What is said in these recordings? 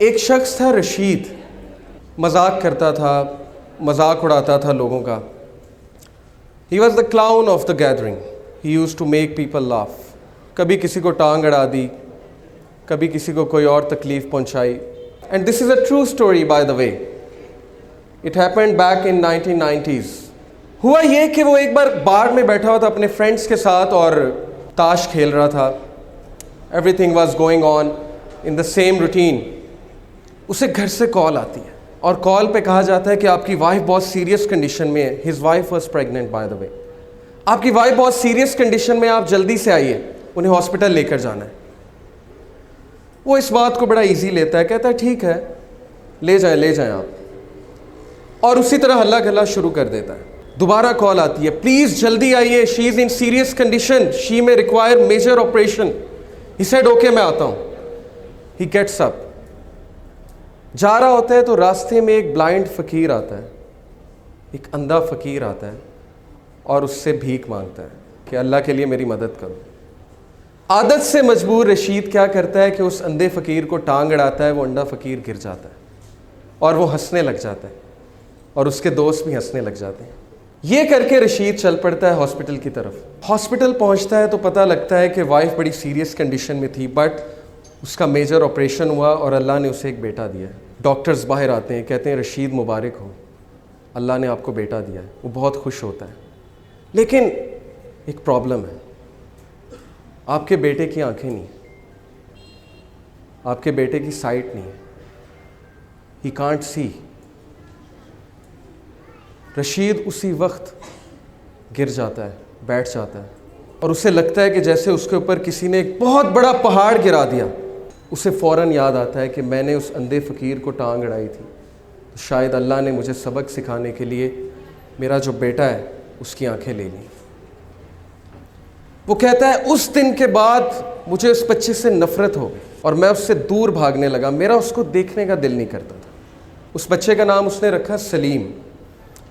ایک شخص تھا رشید، مذاق کرتا تھا، مذاق اڑاتا تھا لوگوں کا. He was the clown of the gathering. He use to make people laugh. کبھی کسی کو ٹانگ اڑا دی، کبھی کسی کو کوئی اور تکلیف پہنچائی. And this is a true story by the way. It happened back in 1990s. ہوا یہ کہ وہ ایک بار بار میں بیٹھا ہوا تھا اپنے فرینڈس کے ساتھ اور تاش کھیل رہا تھا. Every thing was going on in the same routine. اسے گھر سے کال آتی ہے اور کال پہ کہا جاتا ہے کہ آپ کی وائف بہت سیریس کنڈیشن میں ہے. His wife was pregnant by the way. آپ کی وائف بہت سیریس کنڈیشن میں، آپ جلدی سے آئیے، انہیں ہاسپٹل لے کر جانا ہے. وہ اس بات کو بڑا ایزی لیتا ہے، کہتا ہے ٹھیک ہے لے جائیں آپ، اور اسی طرح ہلا گلا شروع کر دیتا ہے. دوبارہ کال آتی ہے، پلیز جلدی آئیے، شی از ان serious condition, she may require major operation. He said okay میں آتا ہوں. He gets up. جا رہا ہوتا ہے تو راستے میں ایک بلائنڈ فقیر آتا ہے، ایک اندھا فقیر آتا ہے اور اس سے بھیک مانگتا ہے کہ اللہ کے لیے میری مدد کرو. عادت سے مجبور رشید کیا کرتا ہے کہ اس اندھے فقیر کو ٹانگ اڑاتا ہے. وہ اندھا فقیر گر جاتا ہے اور وہ ہنسنے لگ جاتا ہے اور اس کے دوست بھی ہنسنے لگ جاتے ہیں. یہ کر کے رشید چل پڑتا ہے ہاسپٹل کی طرف. ہاسپٹل پہنچتا ہے تو پتہ لگتا ہے کہ وائف بڑی سیریس کنڈیشن میں تھی، بٹ اس کا میجر آپریشن ہوا اور اللہ نے اسے ایک بیٹا دیا ہے. ڈاکٹرز باہر آتے ہیں، کہتے ہیں رشید مبارک ہو، اللہ نے آپ کو بیٹا دیا ہے. وہ بہت خوش ہوتا ہے. لیکن ایک پرابلم ہے، آپ کے بیٹے کی آنکھیں نہیں، آپ کے بیٹے کی سائٹ نہیں ہے. He can't see. رشید اسی وقت گر جاتا ہے، بیٹھ جاتا ہے اور اسے لگتا ہے کہ جیسے اس کے اوپر کسی نے ایک بہت بڑا پہاڑ گرا دیا. اسے فوراً یاد آتا ہے کہ میں نے اس اندھے فقیر کو ٹانگ اڑائی تھی، تو شاید اللہ نے مجھے سبق سکھانے کے لیے میرا جو بیٹا ہے اس کی آنکھیں لے لیں. وہ کہتا ہے اس دن کے بعد مجھے اس بچے سے نفرت ہو گئی اور میں اس سے دور بھاگنے لگا. میرا اس کو دیکھنے کا دل نہیں کرتا تھا. اس بچے کا نام اس نے رکھا سلیم.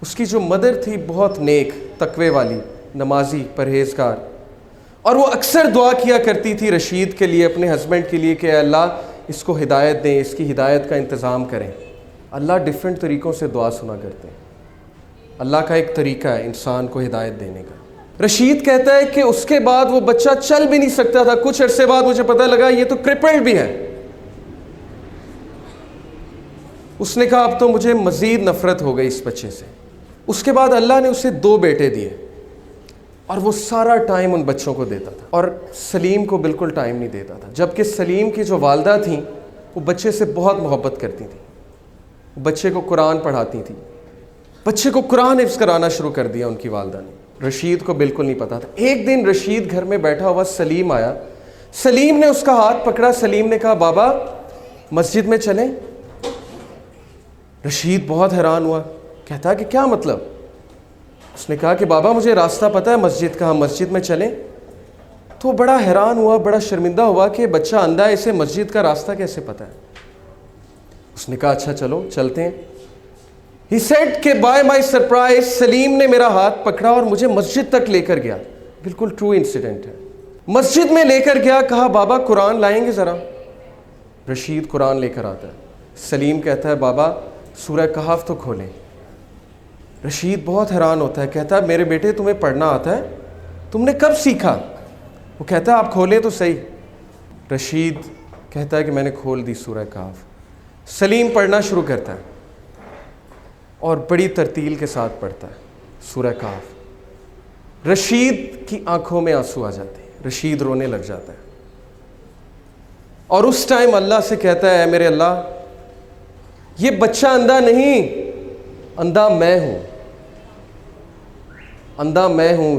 اس کی جو مدر تھی بہت نیک، تقوی والی، نمازی، پرہیزگار، اور وہ اکثر دعا کیا کرتی تھی رشید کے لیے، اپنے ہسبینڈ کے لیے، کہ اے اللہ اس کو ہدایت دیں، اس کی ہدایت کا انتظام کریں. اللہ ڈیفرنٹ طریقوں سے دعا سنا کرتے ہیں. اللہ کا ایک طریقہ ہے انسان کو ہدایت دینے کا. رشید کہتا ہے کہ اس کے بعد وہ بچہ چل بھی نہیں سکتا تھا. کچھ عرصے بعد مجھے پتہ لگا یہ تو کرپلڈ بھی ہے. اس نے کہا اب تو مجھے مزید نفرت ہو گئی اس بچے سے. اس کے بعد اللہ نے اسے 2 بیٹے دیے اور وہ سارا ٹائم ان بچوں کو دیتا تھا اور سلیم کو بالکل ٹائم نہیں دیتا تھا. جبکہ سلیم کی جو والدہ تھیں وہ بچے سے بہت محبت کرتی تھیں. بچے کو قرآن پڑھاتی تھیں. بچے کو قرآن حفظ کرانا شروع کر دیا ان کی والدہ نے. رشید کو بالکل نہیں پتا تھا. ایک دن رشید گھر میں بیٹھا ہوا سلیم آیا. سلیم نے اس کا ہاتھ پکڑا. سلیم نے کہا بابا مسجد میں چلیں. رشید بہت حیران ہوا. کہتا کہ کیا مطلب؟ اس نے کہا کہ بابا مجھے راستہ پتہ ہے مسجد کا، ہم مسجد میں چلیں. تو بڑا حیران ہوا، بڑا شرمندہ ہوا کہ بچہ اندھا ہے، اسے مسجد کا راستہ کیسے پتہ ہے. اس نے کہا اچھا چلو چلتے ہیں. He said کہ by my surprise سلیم نے میرا ہاتھ پکڑا اور مجھے مسجد تک لے کر گیا. بالکل ٹرو انسیڈنٹ ہے. مسجد میں لے کر گیا. کہا بابا قرآن لائیں گے ذرا. رشید قرآن لے کر آتا ہے. سلیم کہتا ہے بابا سورہ کہف تو کھولیں. رشید بہت حیران ہوتا ہے. کہتا ہے میرے بیٹے تمہیں پڑھنا آتا ہے؟ تم نے کب سیکھا؟ وہ کہتا ہے آپ کھولیں تو صحیح. رشید کہتا ہے کہ میں نے کھول دی سورہ کہف. سلیم پڑھنا شروع کرتا ہے اور بڑی ترتیل کے ساتھ پڑھتا ہے سورہ کہف. رشید کی آنکھوں میں آنسو آ جاتے ہیں. رشید رونے لگ جاتا ہے اور اس ٹائم اللہ سے کہتا ہے اے میرے اللہ یہ بچہ اندھا نہیں، اندھا میں ہوں. اندھا میں ہوں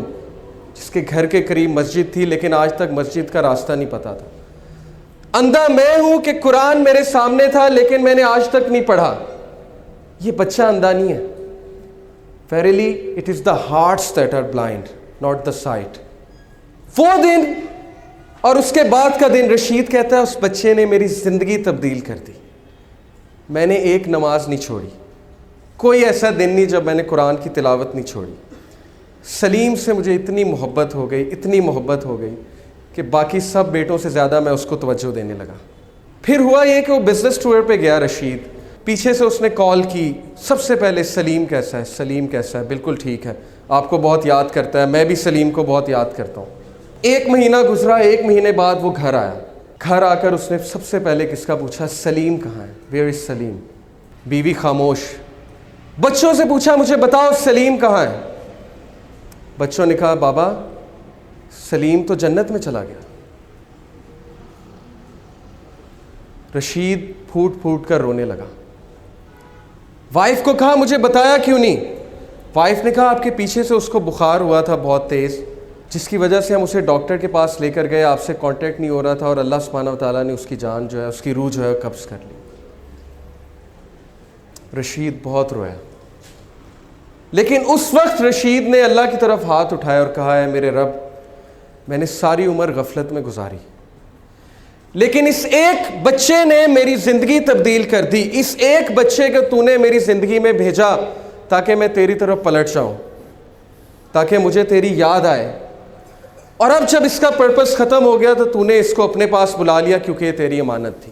جس کے گھر کے قریب مسجد تھی لیکن آج تک مسجد کا راستہ نہیں پتا تھا. اندھا میں ہوں کہ قرآن میرے سامنے تھا لیکن میں نے آج تک نہیں پڑھا. یہ بچہ اندھا نہیں ہے. Verily it is the hearts that are blind, not the sight. وہ دن اور اس کے بعد کا دن رشید کہتا ہے اس بچے نے میری زندگی تبدیل کر دی. میں نے ایک نماز نہیں چھوڑی. کوئی ایسا دن نہیں جب میں نے قرآن کی تلاوت نہیں چھوڑی. سلیم سے مجھے اتنی محبت ہو گئی، اتنی محبت ہو گئی کہ باقی سب بیٹوں سے زیادہ میں اس کو توجہ دینے لگا. پھر ہوا یہ کہ وہ بزنس ٹور پہ گیا رشید، پیچھے سے اس نے کال کی، سب سے پہلے سلیم کیسا ہے، سلیم کیسا ہے، بالکل ٹھیک ہے، آپ کو بہت یاد کرتا ہے، میں بھی سلیم کو بہت یاد کرتا ہوں۔ 1 مہینہ گزرا، 1 مہینے بعد وہ گھر آیا، گھر آ کر اس نے سب سے پہلے کس کا پوچھا، سلیم کہاں ہے، ویئر از سلیم؟ بیوی خاموش، بچوں سے پوچھا مجھے بتاؤ سلیم کہاں ہے؟ بچوں نے کہا بابا سلیم تو جنت میں چلا گیا۔ رشید پھوٹ پھوٹ کر رونے لگا، وائف کو کہا مجھے بتایا کیوں نہیں؟ وائف نے کہا آپ کے پیچھے سے اس کو بخار ہوا تھا بہت تیز، جس کی وجہ سے ہم اسے ڈاکٹر کے پاس لے کر گئے، آپ سے کانٹیکٹ نہیں ہو رہا تھا، اور اللہ سبحانہ و تعالیٰ نے اس کی جان جو ہے، اس کی روح جو ہے قبض کر لی۔ رشید بہت رویا، لیکن اس وقت رشید نے اللہ کی طرف ہاتھ اٹھایا اور کہا ہے میرے رب، میں نے ساری عمر غفلت میں گزاری، لیکن اس ایک بچے نے میری زندگی تبدیل کر دی، اس ایک بچے کو تو نے میری زندگی میں بھیجا تاکہ میں تیری طرف پلٹ جاؤں، تاکہ مجھے تیری یاد آئے، اور اب جب اس کا پرپس ختم ہو گیا تو تو نے اس کو اپنے پاس بلا لیا کیونکہ یہ تیری امانت تھی۔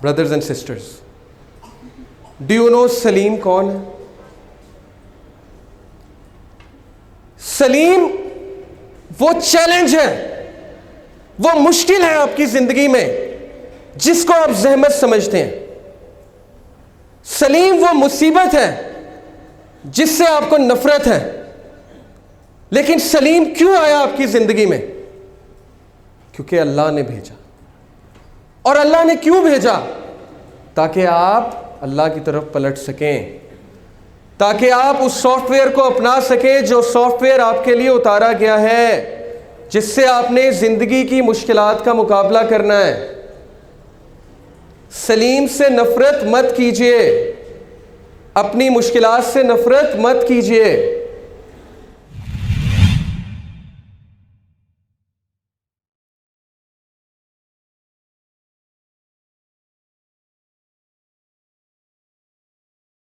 Brothers and sisters, do you know Salim کون ہے؟ سلیم وہ چیلنج ہے، وہ مشکل ہے آپ کی زندگی میں جس کو آپ زحمت سمجھتے ہیں۔ سلیم وہ مصیبت ہے جس سے آپ کو نفرت ہے، لیکن سلیم کیوں آیا آپ کی زندگی میں؟ کیونکہ اللہ نے بھیجا۔ اور اللہ نے کیوں بھیجا؟ تاکہ آپ اللہ کی طرف پلٹ سکیں، تاکہ آپ اس سافٹ ویئر کو اپنا سکیں جو سافٹ ویئر آپ کے لیے اتارا گیا ہے، جس سے آپ نے زندگی کی مشکلات کا مقابلہ کرنا ہے۔ سلیم سے نفرت مت کیجیے، اپنی مشکلات سے نفرت مت کیجیے،